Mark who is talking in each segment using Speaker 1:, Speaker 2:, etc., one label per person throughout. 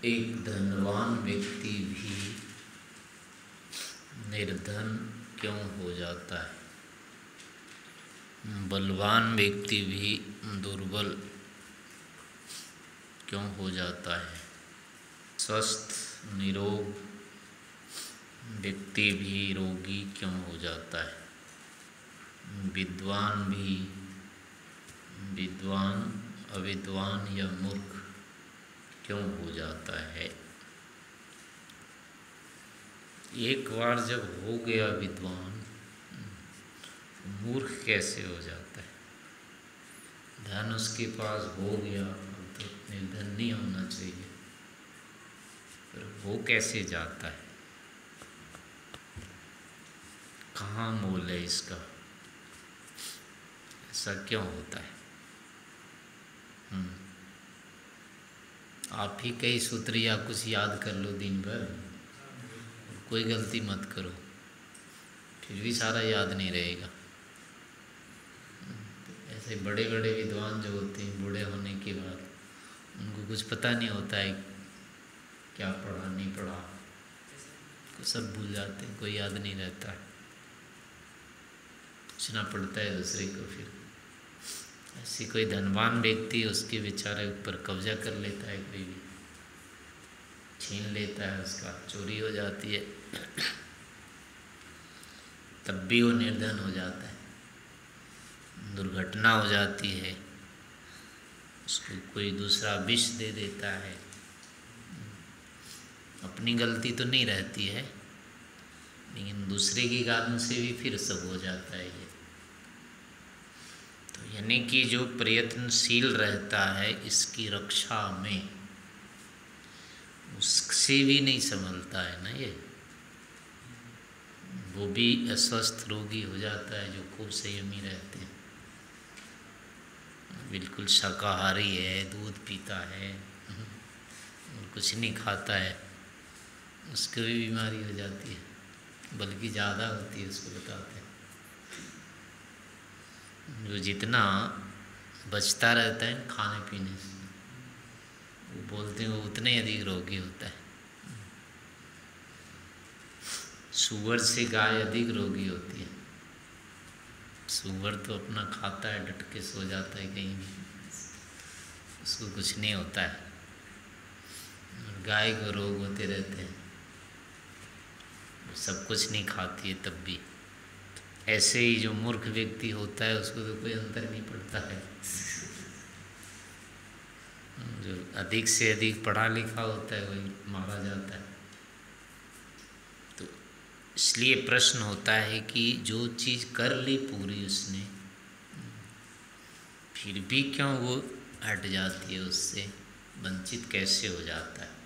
Speaker 1: एक धनवान व्यक्ति भी निर्धन क्यों हो जाता है? बलवान व्यक्ति भी दुर्बल क्यों हो जाता है? स्वस्थ निरोग व्यक्ति भी रोगी क्यों हो जाता है? विद्वान भी विद्वान अविद्वान या मूर्ख क्यों हो जाता है? एक बार जब हो गया विद्वान, मूर्ख कैसे हो जाता है? धन उसके पास हो गया, अब तो निर्धन नहीं होना चाहिए, पर वो कैसे जाता है? कहाँ मोल है इसका? ऐसा क्यों होता है? आप ही कई सूत्र या कुछ याद कर लो दिन भर, कोई गलती मत करो, फिर भी सारा याद नहीं रहेगा। ऐसे बड़े बड़े विद्वान जो होते हैं, बूढ़े होने के बाद उनको कुछ पता नहीं होता है क्या पढ़ा नहीं पढ़ा, तो सब भूल जाते हैं, कोई याद नहीं रहता है। पूछना पड़ता है दूसरे को। फिर ऐसी कोई धनवान व्यक्ति उसके बेचारे ऊपर कब्जा कर लेता है, कोई भी छीन लेता है, उसका चोरी हो जाती है, तब भी वो निर्धन हो जाता है। दुर्घटना हो जाती है, उसको कोई दूसरा विष दे देता है, अपनी गलती तो नहीं रहती है, लेकिन दूसरे के कारण से भी फिर सब हो जाता है ये। तो यानी कि जो प्रयत्नशील रहता है इसकी रक्षा में, उससे भी नहीं संभलता है ना ये, वो भी अस्वस्थ रोगी हो जाता है। जो खूब संयमी रहते हैं, बिल्कुल शाकाहारी है, दूध पीता है और कुछ नहीं खाता है, उसको भी बीमारी हो जाती है, बल्कि ज़्यादा होती है, उसको बताते हैं। जो जितना बचता रहता है खाने पीने से, वो बोलते हैं वो उतने अधिक रोगी होता है। सुअर से गाय अधिक रोगी होती है। सुअर तो अपना खाता है, डट के सो जाता है कहीं भी, उसको कुछ नहीं होता है, और गाय को रोग होते रहते हैं, वो सब कुछ नहीं खाती है तब भी। ऐसे ही जो मूर्ख व्यक्ति होता है उसको तो कोई अंतर नहीं पड़ता है। जो अधिक से अधिक पढ़ा लिखा होता है वही मारा जाता है। तो इसलिए प्रश्न होता है कि जो चीज़ कर ली पूरी उसने, फिर भी क्यों वो हट जाती है, उससे वंचित कैसे हो जाता है?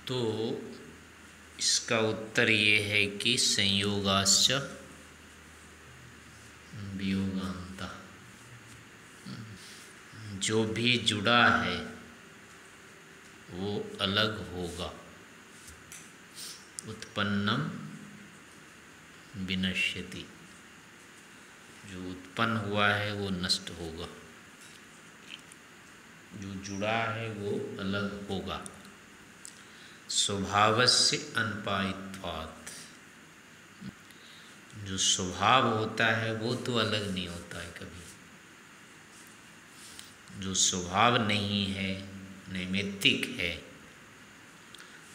Speaker 1: तो इसका उत्तर ये है कि संयोगाश्च वियोगांता, जो भी जुड़ा है वो अलग होगा। उत्पन्नम विनश्यति, जो उत्पन्न हुआ है वो नष्ट होगा, जो जुड़ा है वो अलग होगा। स्वभावस्य अनपायित्वात्, जो स्वभाव होता है वो तो अलग नहीं होता है कभी। जो स्वभाव नहीं है, नैमित्तिक है,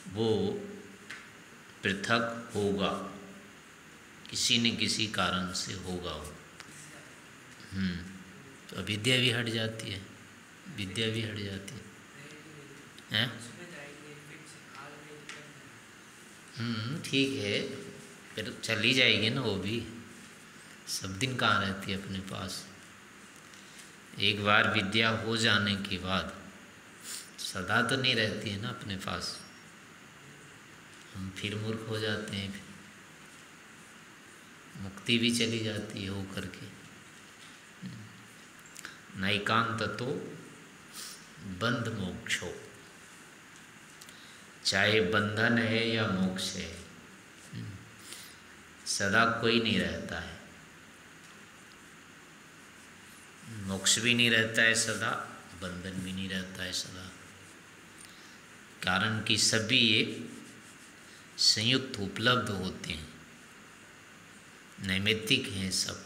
Speaker 1: वो पृथक होगा, किसी न किसी कारण से होगा वो। तो अविद्या भी हट जाती है, विद्या भी हट जाती है। ठीक है, फिर चली जाएगी ना वो भी, सब दिन कहाँ रहती है अपने पास। एक बार विद्या हो जाने के बाद सदा तो नहीं रहती है ना अपने पास, हम फिर मूर्ख हो जाते हैं, फिर मुक्ति भी चली जाती है हो करके। नैकांत तो बंध मोक्षो, चाहे बंधन है या मोक्ष है, सदा कोई नहीं रहता है। मोक्ष भी नहीं रहता है सदा, बंधन भी नहीं रहता है सदा। कारण कि सभी ये संयुक्त उपलब्ध होते हैं, नैमित्तिक हैं सब।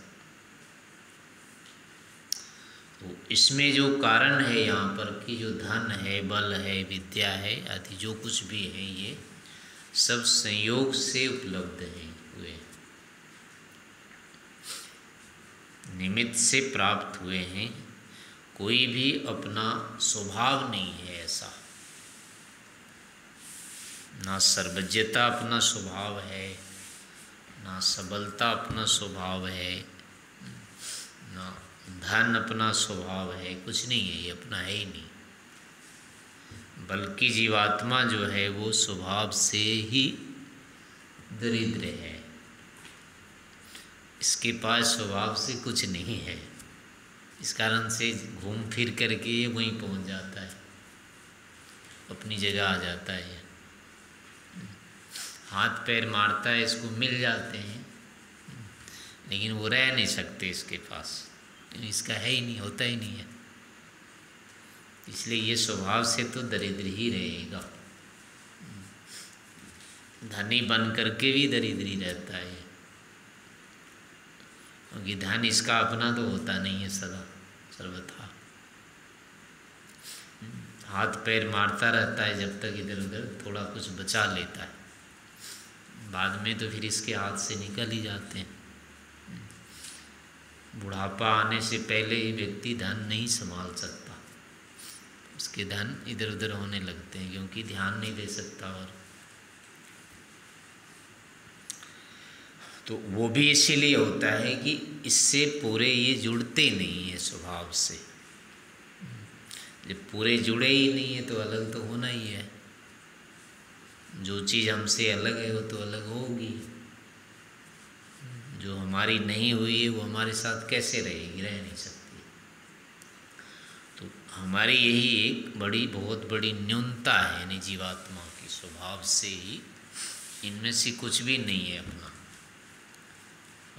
Speaker 1: तो इसमें जो कारण है यहाँ पर कि जो धन है, बल है, विद्या है आदि जो कुछ भी है, ये सब संयोग से उपलब्ध हैं हुए, निमित्त से प्राप्त हुए हैं। कोई भी अपना स्वभाव नहीं है ऐसा, ना सर्वज्ञता अपना स्वभाव है, ना सबलता अपना स्वभाव है, ना धन अपना स्वभाव है, कुछ नहीं है, ये अपना है ही नहीं। बल्कि जीवात्मा जो है वो स्वभाव से ही दरिद्र है, इसके पास स्वभाव से कुछ नहीं है। इस कारण से घूम फिर करके ये वहीं पहुंच जाता है, अपनी जगह आ जाता है। हाथ पैर मारता है, इसको मिल जाते हैं, लेकिन वो रह नहीं सकते इसके पास, इसका है ही नहीं, होता ही नहीं है। इसलिए ये स्वभाव से तो दरिद्र ही रहेगा, धनी बन करके भी दरिद्र ही रहता है, क्योंकि धन इसका अपना तो होता नहीं है सदा सर्वथा। हाथ पैर मारता रहता है जब तक इधर उधर थोड़ा कुछ बचा लेता है, बाद में तो फिर इसके हाथ से निकल ही जाते हैं। बुढ़ापा आने से पहले ही व्यक्ति धन नहीं संभाल सकता, उसके धन इधर उधर होने लगते हैं, क्योंकि ध्यान नहीं दे सकता। और तो वो भी इसीलिए होता है कि इससे पूरे ये जुड़ते नहीं है स्वभाव से। जब पूरे जुड़े ही नहीं है तो अलग तो होना ही है, जो चीज़ हमसे अलग है वो तो अलग होगी, जो हमारी नहीं हुई है वो हमारे साथ कैसे रहेगी, रह नहीं सकती। तो हमारी यही एक बड़ी बहुत बड़ी न्यूनता है यानी जीवात्मा की, स्वभाव से ही इनमें से कुछ भी नहीं है अपना,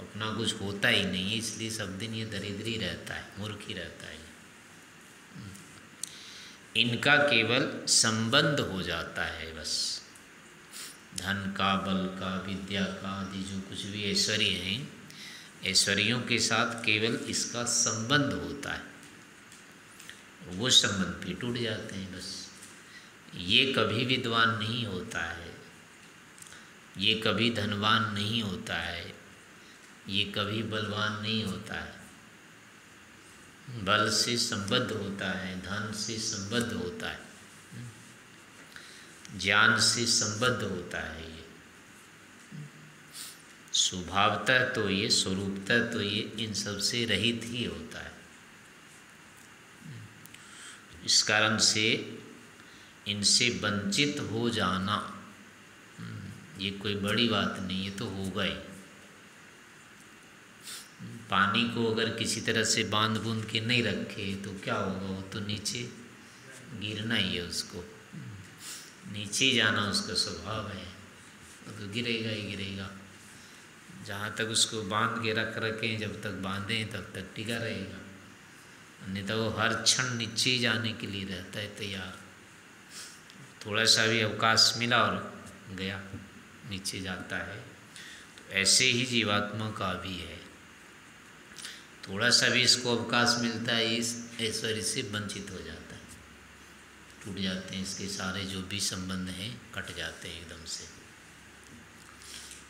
Speaker 1: अपना कुछ होता ही नहीं है, इसलिए सब दिन ये दरिद्र ही रहता है, मूर्ख ही रहता है। इनका केवल संबंध हो जाता है बस, धन का, बल का, विद्या का आदि जो कुछ भी ऐश्वर्य हैं, ऐश्वर्यों के साथ केवल इसका संबंध होता है, वो संबंध भी टूट जाते हैं बस। ये कभी विद्वान नहीं होता है, ये कभी धनवान नहीं होता है, ये कभी बलवान नहीं होता है। बल से संबद्ध होता है, धन से संबद्ध होता है, ज्ञान से संबद्ध होता है। ये स्वभावतः तो ये, स्वरूपतः तो ये इन सब से रहित ही होता है। इस कारण से इनसे वंचित हो जाना ये कोई बड़ी बात नहीं, ये तो होगा ही। पानी को अगर किसी तरह से बांध बूंद के नहीं रखे तो क्या होगा, वो तो नीचे गिरना ही है, उसको नीचे जाना उसका स्वभाव है, वो तो गिरेगा ही गिरेगा। जहाँ तक उसको बांध के रखें, जब तक बांधें तब तक टिका रहेगा, नहीं तो वो हर क्षण नीचे ही जाने के लिए रहता है तैयार। थोड़ा सा भी अवकाश मिला और गया, नीचे जाता है। तो ऐसे ही जीवात्मा का भी है, थोड़ा सा भी इसको अवकाश मिलता है, इस ऐश्वर्य से वंचित हो जाता है, टूट जाते हैं इसके सारे जो भी संबंध हैं, कट जाते हैं एकदम से।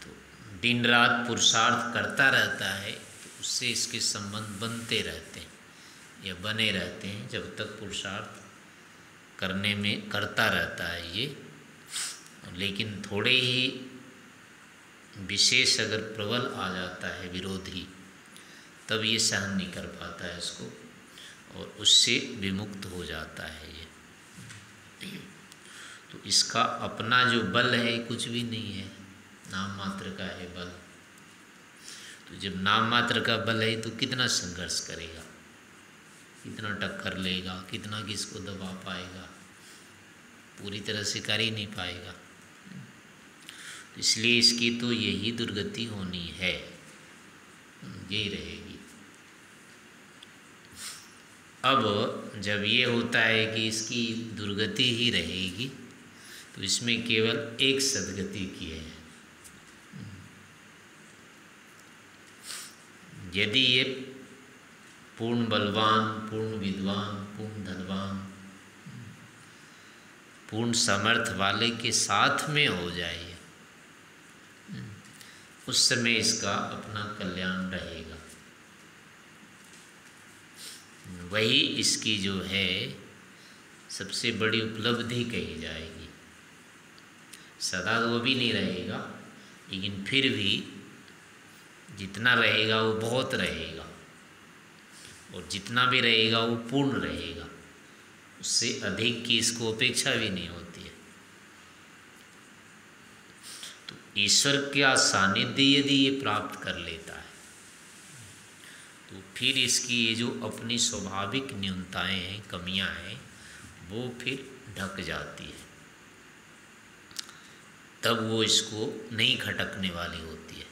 Speaker 1: तो दिन रात पुरुषार्थ करता रहता है तो उससे इसके संबंध बनते रहते हैं या बने रहते हैं, जब तक पुरुषार्थ करने में करता रहता है ये। लेकिन थोड़े ही विशेष अगर प्रबल आ जाता है विरोधी, तब ये सहन नहीं कर पाता है इसको और उससे विमुक्त हो जाता है ये। तो इसका अपना जो बल है कुछ भी नहीं है, नाम मात्र का है बल। तो जब नाम मात्र का बल है तो कितना संघर्ष करेगा, कितना टक्कर लेगा, कितना किसको दबा पाएगा, पूरी तरह से कर ही नहीं पाएगा। इसलिए इसकी तो यही दुर्गति होनी है, यही रहेगी। अब जब ये होता है कि इसकी दुर्गति ही रहेगी, तो इसमें केवल एक सद्गति की है। यदि ये पूर्ण बलवान, पूर्ण विद्वान, पूर्ण धनवान, पूर्ण समर्थ वाले के साथ में हो जाए, उस समय इसका अपना कल्याण रहेगा। वही इसकी जो है सबसे बड़ी उपलब्धि कही जाएगी। सदा वो भी नहीं रहेगा, लेकिन फिर भी जितना रहेगा वो बहुत रहेगा, और जितना भी रहेगा वो पूर्ण रहेगा। उससे अधिक की इसको अपेक्षा भी नहीं होती है। तो ईश्वर का सानिध्य यदि ये प्राप्त कर लेता है, तो फिर इसकी ये जो अपनी स्वाभाविक न्यूनताएं हैं, कमियां हैं, वो फिर ढक जाती है। तब वो इसको नहीं खटकने वाली होती है।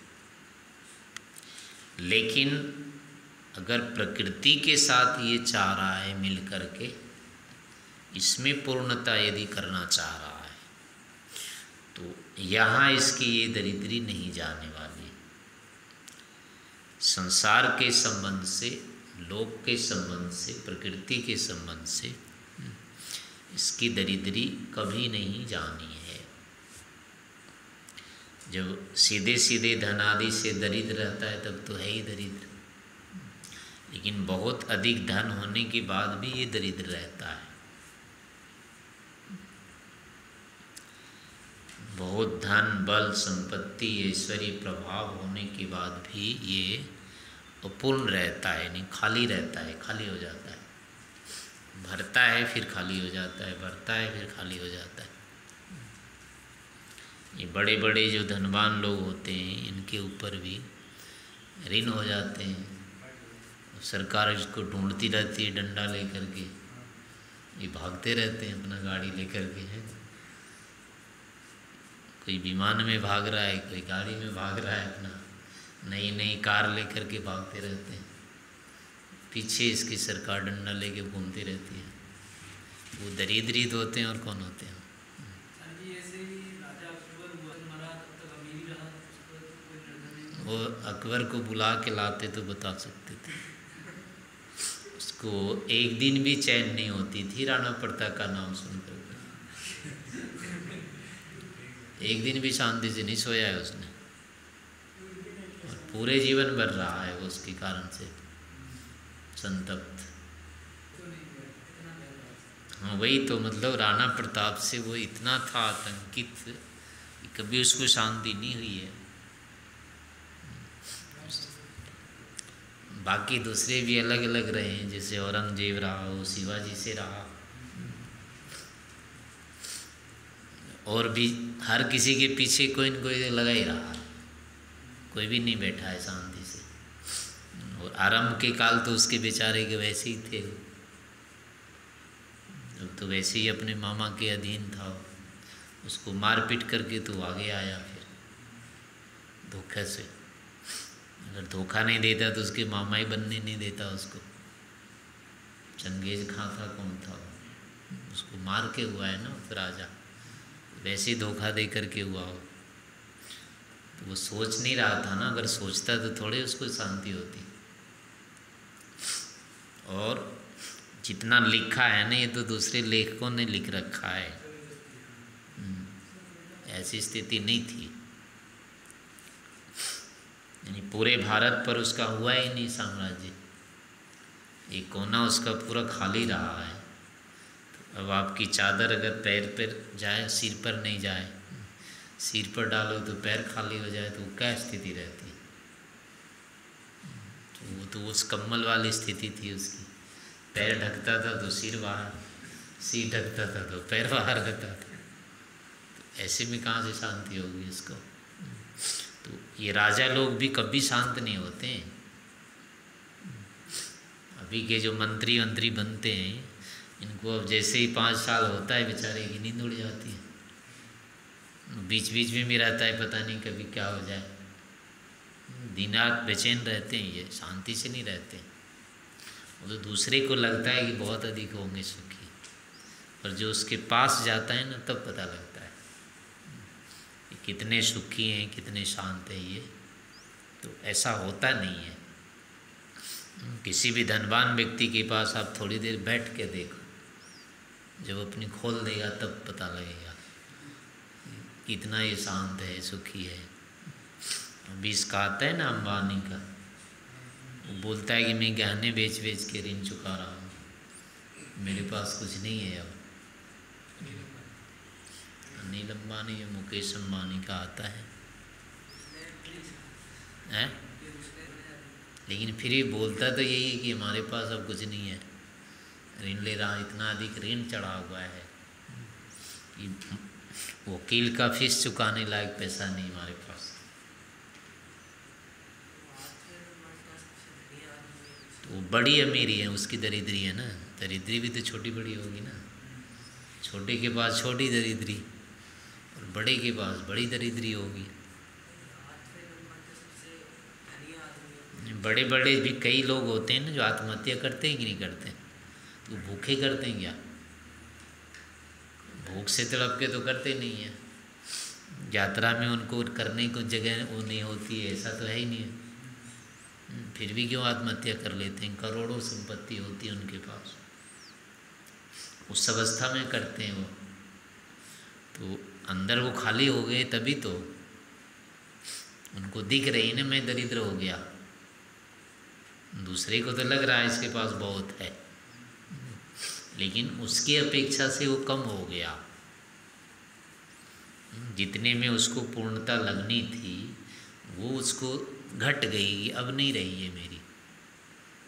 Speaker 1: लेकिन अगर प्रकृति के साथ ये चाह रहा है मिल करके, इसमें पूर्णता यदि करना चाह रहा है, तो यहाँ इसकी ये दरिद्री नहीं जाने वाली। संसार के संबंध से, लोक के संबंध से, प्रकृति के संबंध से इसकी दरिद्री कभी नहीं जानी है। जब सीधे सीधे धन आदि से दरिद्र रहता है तब तो है ही दरिद्र, लेकिन बहुत अधिक धन होने के बाद भी ये दरिद्र रहता है। बहुत धन, बल, संपत्ति, ऐश्वर्य, प्रभाव होने के बाद भी ये अपूर्ण रहता है, नहीं खाली रहता है, खाली हो जाता है। भरता है फिर खाली हो जाता है, भरता है फिर खाली हो जाता है। ये बड़े बड़े जो धनवान लोग होते हैं, इनके ऊपर भी ऋण हो जाते हैं। सरकार इसको ढूंढती रहती है डंडा लेकर के, ये भागते रहते हैं अपना गाड़ी लेकर के। है कोई विमान में भाग रहा है, कोई गाड़ी में भाग रहा है, अपना नई नई कार लेकर के भागते रहते हैं। पीछे इसकी सरकार डंडा लेके घूमती रहती है। वो दरिद्रित होते हैं और कौन होते हैं? वो अकबर को बुला के लाते तो बता सकते थे। उसको एक दिन भी चैन नहीं होती थी राणा प्रताप का नाम सुनकर। एक दिन भी शांति से नहीं सोया है उसने, और पूरे जीवन भर रहा है वो उसके कारण से संतप्त। हाँ वही तो, मतलब राणा प्रताप से वो इतना था आतंकित कि कभी उसको शांति नहीं हुई है। बाकी दूसरे भी अलग अलग रहे हैं, जैसे औरंगजेब रहा, वो शिवाजी से रहा, और भी हर किसी के पीछे कोई न कोई लगा ही रहा, कोई भी नहीं बैठा है शांति से। और आरंभ के काल तो उसके बेचारे के वैसे ही थे, तो वैसे ही अपने मामा के अधीन था। उसको मार पीट करके तो आगे आया फिर धोखे से। अगर धोखा नहीं देता तो उसके मामा ही बनने नहीं देता उसको। चंगेज खां था, कौन था, उसको मार के हुआ है ना फिर राजा, वैसे ही धोखा दे करके हुआ हो। तो वो सोच नहीं रहा था ना, अगर सोचता तो थोड़े उसको शांति होती। और जितना लिखा है ना, ये तो दूसरे लेखकों ने लिख रखा है, ऐसी स्थिति नहीं थी। यानी पूरे भारत पर उसका हुआ ही नहीं साम्राज्य, एक कोना उसका पूरा खाली रहा है। तो अब आपकी चादर अगर पैर पर जाए, सिर पर नहीं जाए, सिर पर डालो तो पैर खाली हो जाए, तो वो क्या स्थिति रहती है? तो वो तो उस कम्बल वाली स्थिति थी उसकी। पैर ढकता था तो सिर बाहर, सिर ढकता था तो पैर बाहर रहता था। तो ऐसे में कहाँ से शांति होगी इसको? तो ये राजा लोग भी कभी शांत नहीं होते हैं। अभी के जो मंत्री बनते हैं, इनको अब जैसे ही 5 साल होता है बेचारे की नींद उड़ जाती है। बीच बीच में भी रहता है, पता नहीं कभी क्या हो जाए। दिन रात बेचैन रहते हैं, ये शांति से नहीं रहते। तो दूसरे को लगता है कि बहुत अधिक होंगे सुखी, पर जो उसके पास जाता है ना तब पता लगता है कि कितने सुखी हैं, कितने शांत हैं ये। तो ऐसा होता नहीं है। किसी भी धनवान व्यक्ति के पास आप थोड़ी देर बैठ के देखो, जब अपनी खोल देगा तब पता लगेगा कितना ये शांत है, सुखी है। अभी इसका आता है ना अंबानी का, वो बोलता है कि मैं गहने बेच बेच के ऋण चुका रहा हूँ, मेरे पास कुछ नहीं है अब। अनिल अंबानी या मुकेश अंबानी का आता है, हैं? लेकिन फिर भी बोलता तो यही है कि हमारे पास अब कुछ नहीं है, ऋण ले रहा, इतना अधिक ऋण चढ़ा हुआ है कि वकील का फीस चुकाने लायक पैसा नहीं हमारे पास। तो वो बड़ी अमीरी है, उसकी दरिद्री है ना। दरिद्री भी तो छोटी बड़ी होगी ना। छोटे के पास छोटी दरिद्री और बड़े के पास बड़ी दरिद्री होगी। बड़े बड़े भी कई लोग होते हैं ना जो आत्महत्या करते हैं कि नहीं करते? तो भूखे करते हैं क्या? भूख से तड़प के तो करते नहीं है। यात्रा में उनको करने को जगह वो नहीं होती है, ऐसा तो है ही नहीं है। फिर भी क्यों आत्महत्या कर लेते हैं? करोड़ों संपत्ति होती है उनके पास, उस अवस्था में करते हैं वो। तो अंदर वो खाली हो गए तभी तो उनको दिख रही ना मैं दरिद्र हो गया। दूसरे को तो लग रहा है इसके पास बहुत है, लेकिन उसकी अपेक्षा से वो कम हो गया। जितने में उसको पूर्णता लगनी थी वो उसको घट गई, अब नहीं रही है मेरी।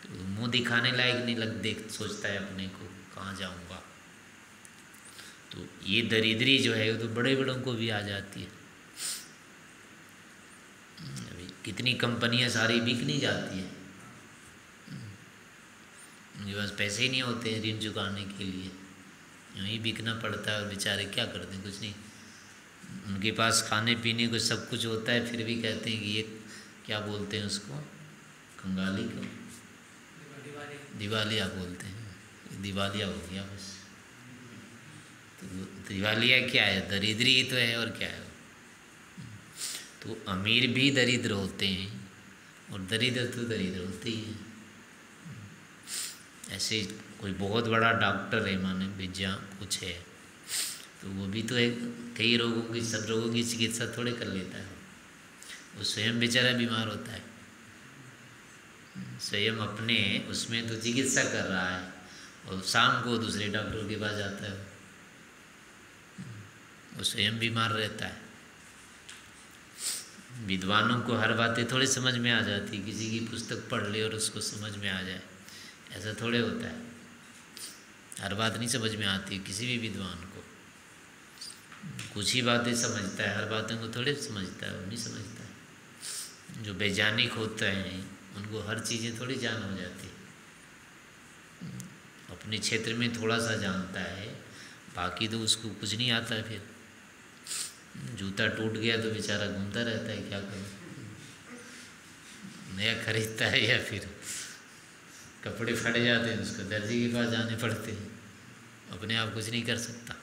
Speaker 1: तो मुंह दिखाने लायक नहीं लग देख सोचता है अपने को, कहाँ जाऊँगा। तो ये दरिद्री जो है वो तो बड़े बड़ों को भी आ जाती है। अभी कितनी कंपनियां सारी बिक नहीं जाती है, उनके पास पैसे ही नहीं होते हैं ऋण चुकाने के लिए, यूँ ही बिकना पड़ता है। और बेचारे क्या करते हैं? कुछ नहीं, उनके पास खाने पीने को सब कुछ होता है, फिर भी कहते हैं कि ये क्या बोलते हैं उसको, कंगाली को दिवालिया बोलते हैं। दिवालिया हो गया बस। तो दिवालिया क्या है? दरिद्री ही तो है, और क्या है। तो अमीर भी दरिद्र होते हैं और दरिद्र तो दरिद्र होते ही हैं। ऐसे कोई बहुत बड़ा डॉक्टर है, माने विज्ञान कुछ है, तो वो भी तो एक कई रोगों की, सब रोगों की चिकित्सा थोड़े कर लेता है। वो स्वयं बेचारा बीमार होता है, स्वयं अपने उसमें तो चिकित्सा कर रहा है, और शाम को दूसरे डॉक्टर के पास जाता है। वो स्वयं बीमार रहता है। विद्वानों को हर बातें थोड़ी समझ में आ जाती, किसी की पुस्तक पढ़ ले और उसको समझ में आ जाए, ऐसा थोड़े होता है। हर बात नहीं समझ में आती किसी भी विद्वान को, कुछ ही बातें समझता है, हर बातों को थोड़े समझता है, वो नहीं समझता है। जो वैज्ञानिक होते हैं उनको हर चीज़ें थोड़ी जान हो जाती है। अपने क्षेत्र में थोड़ा सा जानता है, बाकी तो उसको कुछ नहीं आता है। फिर जूता टूट गया तो बेचारा घूमता रहता है, क्या करें, नया खरीदता है, या फिर कपड़े फट जाते हैं उसको दर्जी के पास जाने पड़ते हैं, अपने आप कुछ नहीं कर सकता।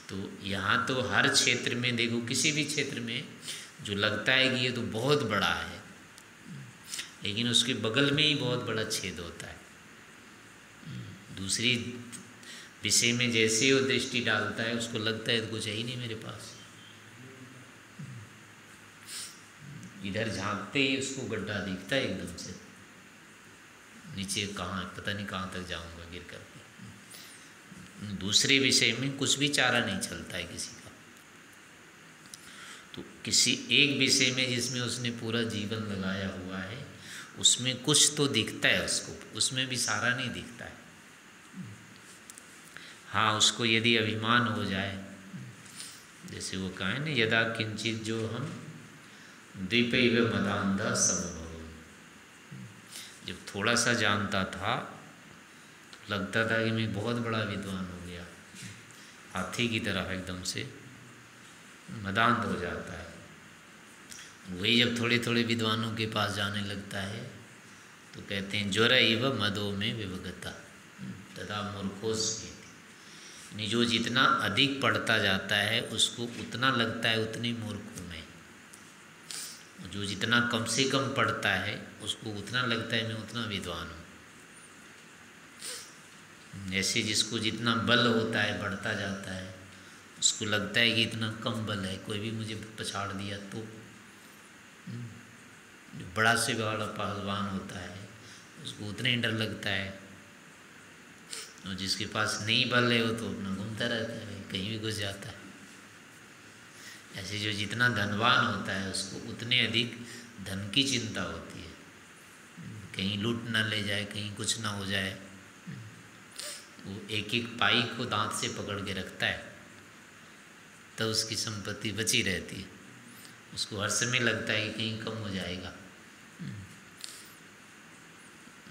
Speaker 1: तो यहाँ तो हर क्षेत्र में देखो, किसी भी क्षेत्र में जो लगता है कि ये तो बहुत बड़ा है, लेकिन उसके बगल में ही बहुत बड़ा छेद होता है। दूसरी विषय में जैसे वो दृष्टि डालता है उसको लगता है तो कुछ है ही नहीं मेरे पास। इधर झांकते ही उसको गड्ढा दिखता है एकदम से, नीचे कहाँ, पता नहीं कहाँ तक जाऊंगा गिर कर। दूसरे विषय में कुछ भी चारा नहीं चलता है किसी का। तो किसी एक विषय में जिसमें उसने पूरा जीवन लगाया हुआ है, उसमें कुछ तो दिखता है उसको, उसमें भी सारा नहीं दिखता है। हाँ, उसको यदि अभिमान हो जाए, जैसे वो कहें ना, यदा किंचित जो हम द्वीपैव मदान्धा समभवम्। जब थोड़ा सा जानता था तो लगता था कि मैं बहुत बड़ा विद्वान हो गया, हाथी की तरह एकदम से मदान्ध हो जाता है। वही जब थोड़े थोड़े विद्वानों के पास जाने लगता है तो कहते हैं ज्वर इव मदो में विभगता तथा मूर्खोस्मि, यानी जो जितना अधिक पढ़ता जाता है उसको उतना लगता है उतनी मूर्ख हूँ मैं, जो जितना कम से कम पढ़ता है उसको उतना लगता है मैं उतना विद्वान हूँ। जैसे जिसको जितना बल होता है बढ़ता जाता है उसको लगता है कि इतना कम बल है, कोई भी मुझे पछाड़ दिया तो। जो बड़ा से बड़ा पहलवान होता है उसको उतना ही डर लगता है, और जिसके पास नहीं बल है वो तो अपना घूमता रहता है, कहीं भी घुस जाता है। ऐसे जो जितना धनवान होता है उसको उतने अधिक धन की चिंता होती है, कहीं लूट ना ले जाए, कहीं कुछ ना हो जाए। वो एक एक पाई को दांत से पकड़ के रखता है तब उसकी संपत्ति बची रहती है। उसको हर समय लगता है कि कहीं कम हो जाएगा।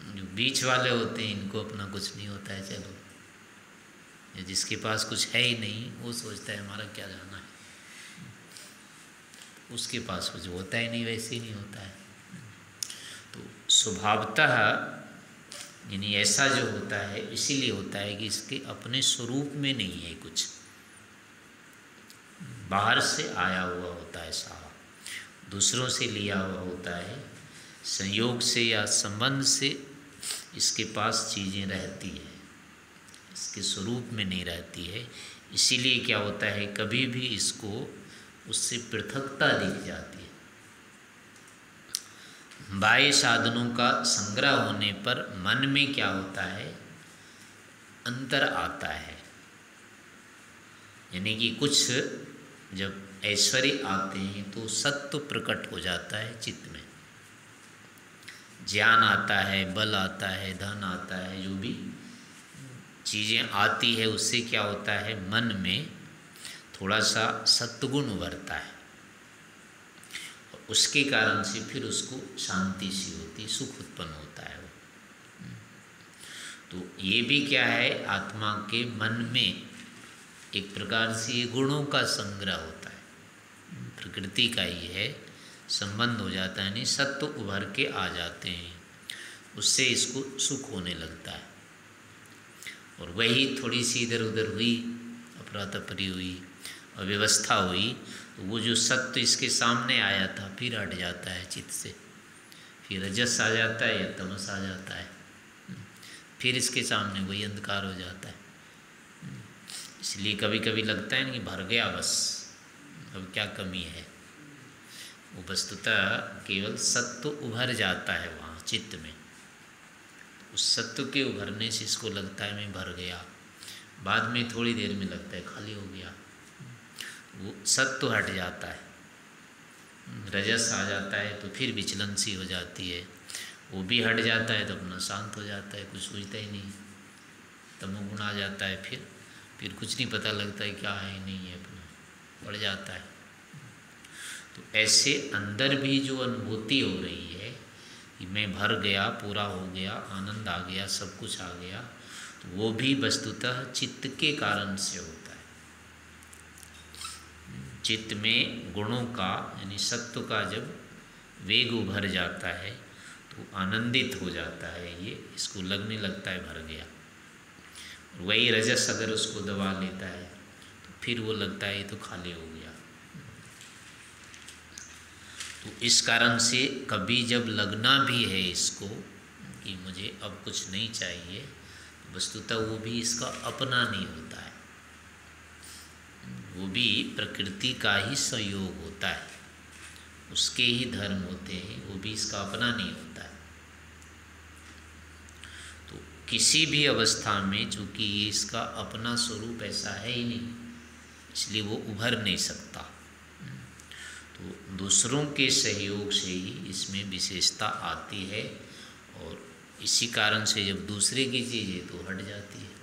Speaker 1: जो बीच वाले होते हैं इनको अपना कुछ नहीं होता है, चलो। जिसके पास कुछ है ही नहीं वो सोचता है हमारा क्या जाना है, उसके पास कुछ होता ही नहीं, वैसे ही नहीं होता है। तो स्वभावतः यानी ऐसा जो होता है इसीलिए होता है कि इसके अपने स्वरूप में नहीं है कुछ, बाहर से आया हुआ होता है सारा, दूसरों से लिया हुआ होता है, संयोग से या संबंध से इसके पास चीज़ें रहती है, इसके स्वरूप में नहीं रहती है। इसीलिए क्या होता है कभी भी इसको उससे पृथकता दिख जाती है। बाह्य साधनों का संग्रह होने पर मन में क्या होता है, अंतर आता है। यानी कि कुछ जब ऐश्वर्य आते हैं तो सत्व प्रकट हो जाता है चित्त में, ज्ञान आता है, बल आता है, धन आता है, जो भी चीज़ें आती है उससे क्या होता है मन में थोड़ा सा सत्गुण उभरता है, उसके कारण से फिर उसको शांति सी होती, सुख उत्पन्न होता है वो। तो ये भी क्या है, आत्मा के मन में एक प्रकार से ये गुणों का संग्रह होता है, प्रकृति का ही है, संबंध हो जाता है, नहीं सत्व उभर के आ जाते हैं, उससे इसको सुख होने लगता है। और वही थोड़ी सी इधर उधर हुई, अफरा तफरी हुई, अव्यवस्था हुई, तो वो जो सत्व इसके सामने आया था फिर हट जाता है चित्त से, फिर रजस आ जाता है या तमस आ जाता है, फिर इसके सामने वही अंधकार हो जाता है। इसलिए कभी कभी लगता है ना कि भर गया बस, अब क्या कमी है। वो वस्तुतः केवल सत्व उभर जाता है वहाँ चित्त में, उस सत्व के उभरने से इसको लगता है मैं भर गया, बाद में थोड़ी देर में लगता है खाली हो गया। वो सत्व हट जाता है, रजस आ जाता है तो फिर विचलन सी हो जाती है, वो भी हट जाता है तो अपना शांत हो जाता है, कुछ सोचता ही नहीं। तमोगुण आ जाता है फिर कुछ नहीं पता लगता है क्या है नहीं है, अपना बढ़ जाता है। तो ऐसे अंदर भी जो अनुभूति हो रही है कि मैं भर गया, पूरा हो गया, आनंद आ गया, सब कुछ आ गया, तो वो भी वस्तुतः चित्त के कारण से होता है। चित्त में गुणों का यानी सत्व का जब वेग उभर जाता है तो आनंदित हो जाता है, ये इसको लगने लगता है भर गया। और वही रजस अगर उसको दबा लेता है तो फिर वो लगता है ये तो खाली हो गया। तो इस कारण से कभी जब लगना भी है इसको कि मुझे अब कुछ नहीं चाहिए, वस्तुतः वो भी इसका अपना नहीं होता है, वो भी प्रकृति का ही संयोग होता है, उसके ही धर्म होते हैं, वो भी इसका अपना नहीं होता है। तो किसी भी अवस्था में चूँकि ये इसका अपना स्वरूप ऐसा है ही नहीं, इसलिए वो उभर नहीं सकता। तो दूसरों के सहयोग से ही इसमें विशेषता आती है, और इसी कारण से जब दूसरे की चीज़ है तो हट जाती है।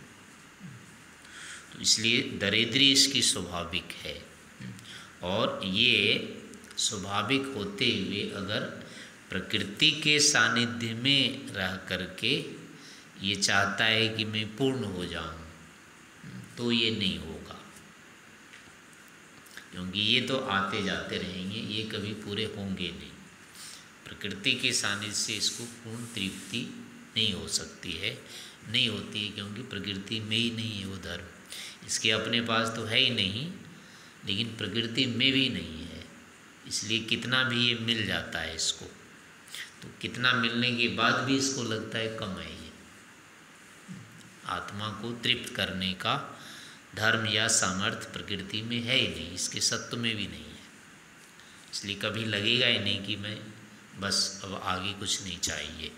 Speaker 1: तो इसलिए दरिद्री इसकी स्वाभाविक है, और ये स्वाभाविक होते हुए अगर प्रकृति के सानिध्य में रह करके ये चाहता है कि मैं पूर्ण हो जाऊं, तो ये नहीं होगा, क्योंकि ये तो आते जाते रहेंगे, ये कभी पूरे होंगे नहीं। प्रकृति के सानिध्य से इसको पूर्ण तृप्ति नहीं हो सकती है, नहीं होती है, क्योंकि प्रकृति में ही नहीं है वो धर्म। इसके अपने पास तो है ही नहीं, लेकिन प्रकृति में भी नहीं है, इसलिए कितना भी ये मिल जाता है इसको, तो कितना मिलने के बाद भी इसको लगता है कम है। ये आत्मा को तृप्त करने का धर्म या सामर्थ्य प्रकृति में है ही नहीं, इसके सत्व में भी नहीं है, इसलिए कभी लगेगा ही नहीं कि मैं बस अब आगे कुछ नहीं चाहिए।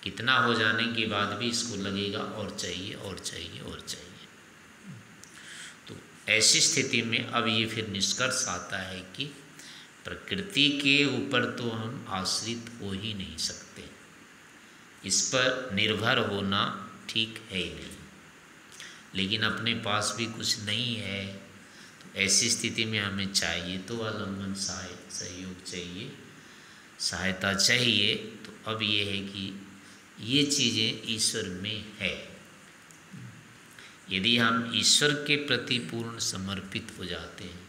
Speaker 1: कितना हो जाने के बाद भी इसको लगेगा और चाहिए और चाहिए और चाहिए। तो ऐसी स्थिति में अब ये फिर निष्कर्ष आता है कि प्रकृति के ऊपर तो हम आश्रित हो ही नहीं सकते, इस पर निर्भर होना ठीक है ही नहीं, लेकिन अपने पास भी कुछ नहीं है, तो ऐसी स्थिति में हमें चाहिए तो आलम्बन, सहयोग चाहिए, सहायता चाहिए। तो अब ये है कि ये चीज़ें ईश्वर में है। यदि हम ईश्वर के प्रति पूर्ण समर्पित हो जाते हैं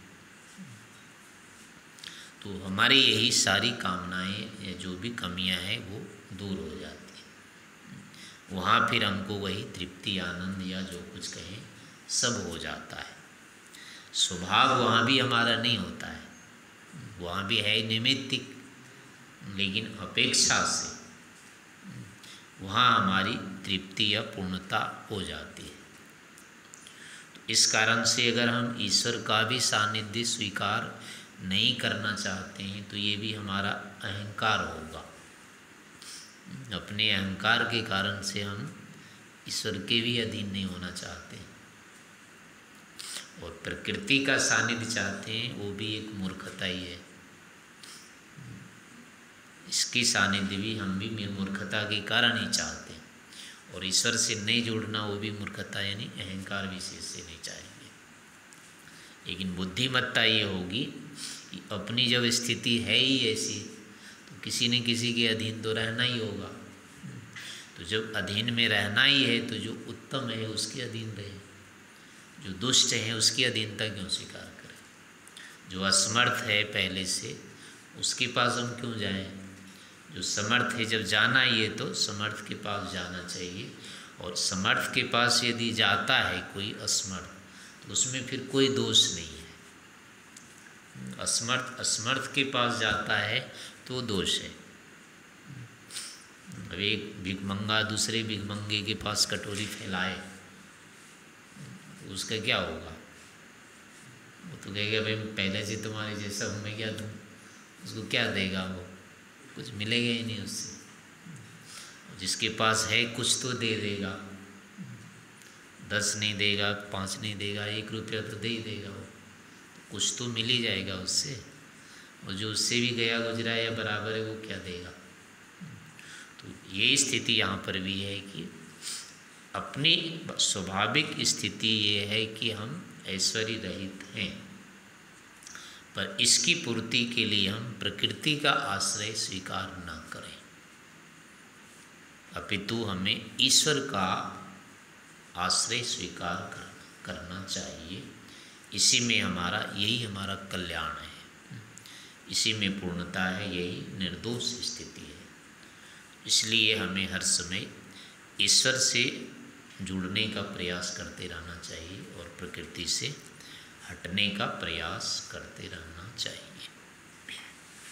Speaker 1: तो हमारी यही सारी कामनाएं या जो भी कमियां हैं वो दूर हो जाती हैं। वहाँ फिर हमको वही तृप्ति, आनंद या जो कुछ कहें सब हो जाता है। स्वभाव वहाँ भी हमारा नहीं होता है, वहाँ भी है निमित्तिक, लेकिन अपेक्षा से वहाँ हमारी तृप्ति या पूर्णता हो जाती है। तो इस कारण से अगर हम ईश्वर का भी सानिध्य स्वीकार नहीं करना चाहते हैं तो ये भी हमारा अहंकार होगा। अपने अहंकार के कारण से हम ईश्वर के भी अधीन नहीं होना चाहते, और प्रकृति का सानिध्य चाहते हैं, वो भी एक मूर्खता ही है। इसकी सानिध्य भी हम भी मूर्खता के कारण ही चाहते हैं, और ईश्वर से नहीं जुड़ना वो भी मूर्खता, यानी अहंकार विशेष से नहीं चाहेंगे। लेकिन बुद्धिमत्ता ये होगी कि अपनी जब स्थिति है ही ऐसी, तो किसी न किसी के अधीन तो रहना ही होगा। तो जब अधीन में रहना ही है तो जो उत्तम है उसके अधीन रहे, जो दुष्ट है उसकी अधीनता क्यों स्वीकार करें। जो असमर्थ है पहले से उसके पास हम क्यों जाएं। जो समर्थ है, जब जाना ही है तो समर्थ के पास जाना चाहिए, और समर्थ के पास यदि जाता है कोई असमर्थ तो उसमें फिर कोई दोष नहीं है। असमर्थ के पास जाता है तो दोष है। अब एक भिखमंगा दूसरे भिखमंगे के पास कटोरी फैलाए तो उसका क्या होगा। वो तो कहेगा भाई पहले से तुम्हारे जैसा हूँ, मैं क्या दूँ। उसको क्या देगा, वो कुछ मिलेगा ही नहीं उससे। जिसके पास है कुछ तो दे देगा, 10 नहीं देगा, 5 नहीं देगा, 1 रुपया तो दे ही देगा, वो कुछ तो मिल ही जाएगा उससे। और जो उससे भी गया गुजरा या बराबर है वो क्या देगा। तो ये स्थिति यहाँ पर भी है कि अपनी स्वाभाविक स्थिति ये है कि हम ऐश्वर्य रहित हैं, पर इसकी पूर्ति के लिए हम प्रकृति का आश्रय स्वीकार न करें, अपितु हमें ईश्वर का आश्रय स्वीकार करना चाहिए। इसी में यही हमारा कल्याण है, इसी में पूर्णता है, यही निर्दोष स्थिति है। इसलिए हमें हर समय ईश्वर से जुड़ने का प्रयास करते रहना चाहिए और प्रकृति से हटने का प्रयास करते रहना चाहिए।